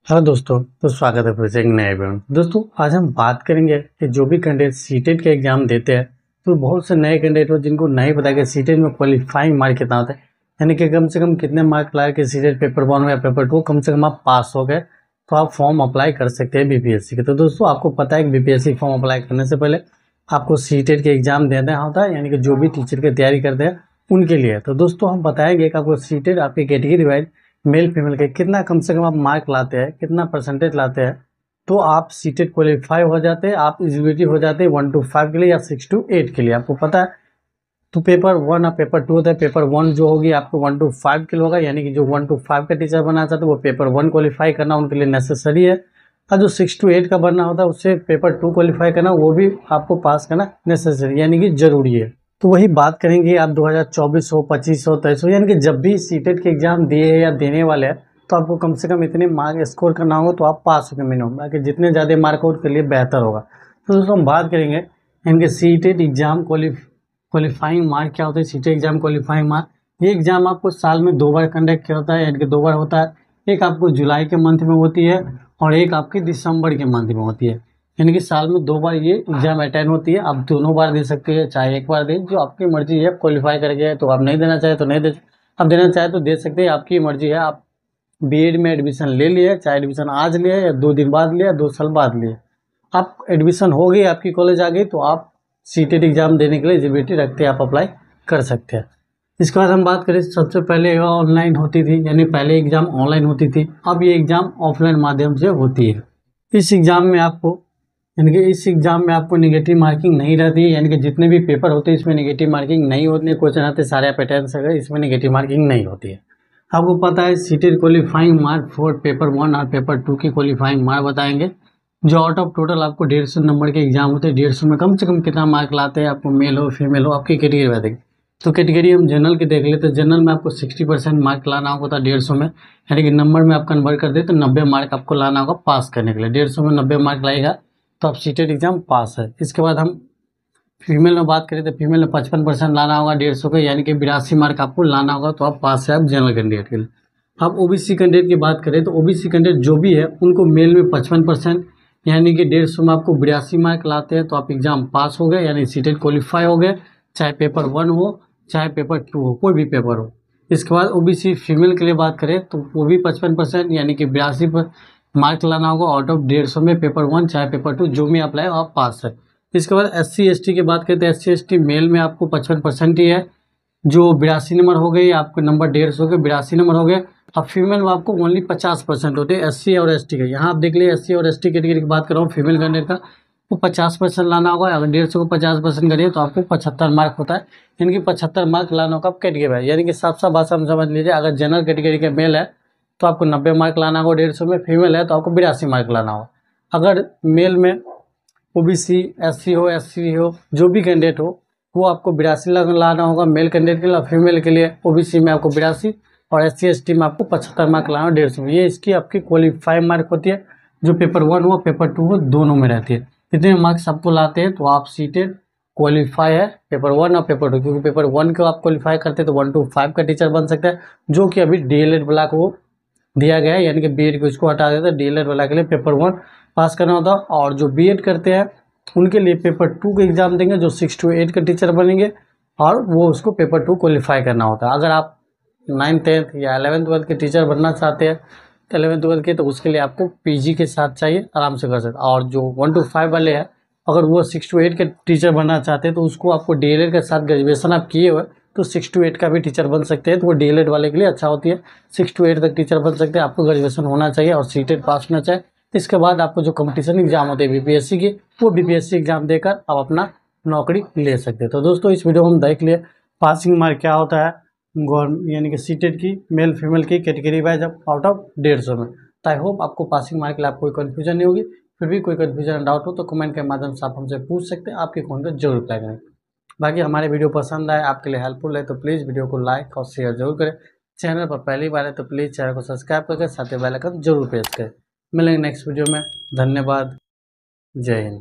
Hello दोस्तों, तो स्वागत है फिर से एक नए वीडियो में। दोस्तों आज हम बात करेंगे कि जो भी कैंडिडेट सीटेट के एग्जाम देते हैं तो बहुत से नए कैंडिडेट हो जिनको नहीं पता कि सीटेट में क्वालिफाइंग मार्क कितना होता है, यानी कि कम से कम कितने मार्क ला के सीटेट पेपर 1 या पेपर 2 कम से कम आप पास हो गए तो आप फॉर्म अप्लाई कर सकते हैं बीपीएससी के। तो दोस्तों आपको पता है कि बीपीएससी फॉर्म अप्लाई करने से पहले आपको सीटेट के एग्जाम देना होता है, यानी कि जो भी टीचर की तैयारी करते हैं उनके लिए। तो दोस्तों हम बताएंगे कि आपको सीटेट आपकी कैटेगरी वाइज मेल फीमेल के कितना कम से कम आप मार्क लाते हैं, कितना परसेंटेज लाते हैं तो आप सीटेट क्वालिफाई हो जाते हैं, आप एलिजिबिलिटी हो जाते हैं 1 to 5 के लिए या 6 to 8 के लिए। आपको पता है तो पेपर 1 और पेपर 2 होता है। पेपर 1 जो होगी आपको 1 to 5 के लिए होगा, यानी कि जो 1 to 5 का टीचर बनना चाहते हैं वो पेपर 1 क्वालिफाई करना उनके लिए नेसेसरी है, और जो 6 to 8 का बनना होता है उससे पेपर 2 क्वालिफाई करना वो भी आपको पास करना नेसेसरी यानी कि जरूरी है। तो वही बात करेंगे आप 2024 हो, 25 हो, 23 हो, यानी कि जब भी सीटेट के एग्जाम दिए या देने वाले हैं तो आपको कम से कम इतने मार्क स्कोर करना होगा तो आप पास होंगे मिनिमम, बाकी जितने ज़्यादा मार्क आउट के लिए बेहतर होगा। तो दोस्तों हम बात करेंगे इनके सीटेट एग्जाम क्वालिफाइंग मार्क क्या होता है। सीटेट एग्जाम क्वालिफाइंग मार्क, ये एग्जाम आपको साल में 2 बार कंडक्ट किया होता है, यानी कि 2 बार होता है। एक आपको जुलाई के मंथ में होती है और एक आपकी दिसंबर के मंथ में होती है, यानी कि साल में 2 बार ये एग्जाम अटेंड होती है। आप दोनों बार दे सकते हैं, चाहे एक बार दें, जो आपकी मर्जी है। क्वालिफाई कर गए तो आप नहीं देना चाहे तो नहीं दे, आप देना चाहे तो दे सकते हैं, आपकी मर्जी है। आप बीएड में एडमिशन ले लिए, चाहे एडमिशन आज लिए या 2 दिन बाद लिए या 2 साल बाद लिए, आप एडमिशन हो गई, आपकी कॉलेज आ गई तो आप सीटेट एग्जाम देने के लिए एलिजिबिलिटी रखते हैं, आप अप्लाई कर सकते हैं। इसके बाद हम बात करें, सबसे पहले ऑनलाइन होती थी, यानी पहले एग्जाम ऑनलाइन होती थी, अब ये एग्जाम ऑफलाइन माध्यम से होती है। इस एग्जाम में आपको नेगेटिव मार्किंग नहीं रहती है, यानी कि जितने भी पेपर होते हैं इसमें नेगेटिव मार्किंग नहीं होती है। क्वेश्चन आते सारे आप अटेंड कर, इसमें नेगेटिव मार्किंग नहीं होती है। आपको पता है CTET qualifying mark for paper 1 और पेपर 2 की क्वालिफाइंग मार्क बताएंगे, जो आउट ऑफ टोटल आपको 150 नंबर के एग्जाम होते हैं। 150 में कम से कम कितना मार्क लाते हैं, आपको मेल हो फीमेल हो, आपकी कैटेगरी बताएंगे। तो कैटेगरी हम जनरल की देख लेते हैं। जनरल में आपको 60% मार्क लाना होगा 150 में, यानी कि नंबर में आप कन्वर्ट कर दे तो 90 मार्क आपको लाना होगा पास करने के लिए। 150 में 90 मार्क लाएगा तो आप सीटेट एग्जाम पास है। इसके बाद हम फीमेल में बात करें तो फीमेल में 55% लाना होगा 150 का, यानी कि 82 मार्क आपको लाना होगा तो आप पास है, आप जनरल कैंडिडेट के लिए। आप ओबीसी कैंडिडेट की बात करें तो ओबीसी कैंडिडेट जो भी है उनको मेल में 55%, यानी कि 150 में आपको 82 मार्क लाते हैं तो आप एग्जाम पास हो गए, यानी सीटेट क्वालिफाई हो गए, चाहे पेपर 1 हो चाहे पेपर 2 हो, कोई भी पेपर हो। इसके बाद ओबीसी फीमेल के लिए बात करें तो वो भी 55%, यानी कि 82 पर मार्क लाना होगा आउट ऑफ 150 में, पेपर 1 चाहे पेपर 2 जो भी आप लाए आप पास है। इसके बाद SC/ST की बात करें तो SC/ST मेल में आपको 55% ही है, जो 82 नंबर हो गए, आपके नंबर 150 के 82 नंबर हो गए। अब फीमेल में आपको ओनली 50% होते हैं SC और ST के। यहाँ आप देख लिए SC और ST कैटेगरी की बात कर रहा हूँ, फीमेल कैंडिडेट का वो 50% लाना होगा। अगर 150 को 50% करिए तो आपको 75 मार्क होता है, यानी कि 75 मार्क लाना होगा आप कैटेगरी है। यानी कि साफ साफ भाषा में समझ लीजिए, अगर जनरल कैटेगरी के मेल है तो आपको 90 मार्क लाना होगा 150 में, फीमेल है तो आपको 82 मार्क लाना होगा। अगर मेल में ओबीसी SC हो SC हो जो भी कैंडिडेट हो वो आपको 82 लाना होगा मेल कैंडिडेट के लिए, फीमेल के लिए ओबीसी में आपको 82 और SC/ST में आपको 75 मार्क लाना 150 में। ये इसकी आपकी क्वालिफाई मार्क होती है, जो पेपर 1 हो पेपर 2 हो दोनों में रहती है। इतने मार्क्स आपको लाते हैं तो आप सीटेट क्वालिफाई है पेपर 1 और पेपर 2, क्योंकि पेपर 1 को आप क्वालिफाई करते हैं तो 1 to 5 का टीचर बन सकता है, जो कि अभी DLED ब्लॉक को दिया गया है, यानी कि बीएड को इसको हटा देता है। DLED वाला के लिए पेपर 1 पास करना होता है, और जो बीएड करते हैं उनके लिए पेपर 2 का एग्जाम देंगे, जो 6 to 8 का टीचर बनेंगे, और वो उसको पेपर 2 क्वालिफाई करना होता है। अगर आप 9th 10th या 11th 12th के टीचर बनना चाहते हैं 11th 12th के, तो उसके लिए आपको पीजी के साथ चाहिए, आराम से कर सकते। और जो 1 to 5 वाले हैं अगर वो 6 to 8 के टीचर बनना चाहते हैं तो उसको आपको DLED के साथ ग्रेजुएशन आप किए हुए तो 6 to 8 का भी टीचर बन सकते हैं, तो वो DLED वाले के लिए अच्छा होती है। 6 to 8 तक टीचर बन सकते हैं, आपको ग्रेजुएशन होना चाहिए और सीटेट पास होना चाहिए। इसके बाद आपको जो कंपटीशन एग्जाम होते हैं बीपीएससी की, वो बीपीएससी एग्जाम देकर आप अपना नौकरी ले सकते हैं। तो दोस्तों इस वीडियो में हम देख लिए पासिंग मार्क क्या होता है गवर्नमेंट, यानी कि सीटेट की मेल फीमेल की कैटेगरी वाइज आउट ऑफ 150 में। तो आई होप आपको पासिंग मार्क के लिए आपको कोई कन्फ्यूजन नहीं होगी। फिर भी कोई कन्फ्यूजन डाउट हो तो कमेंट के माध्यम से आप हमसे पूछ सकते हैं, आपके कमेंट को जरूर रिप्लाई करें। बाकी हमारे वीडियो पसंद आए, आपके लिए हेल्पफुल है तो प्लीज़ वीडियो को लाइक और शेयर जरूर करें। चैनल पर पहली बार है तो प्लीज़ चैनल को सब्सक्राइब करके साथ ही बेल आइकन जरूर प्रेस करें। मिलेंगे नेक्स्ट वीडियो में। धन्यवाद। जय हिंद।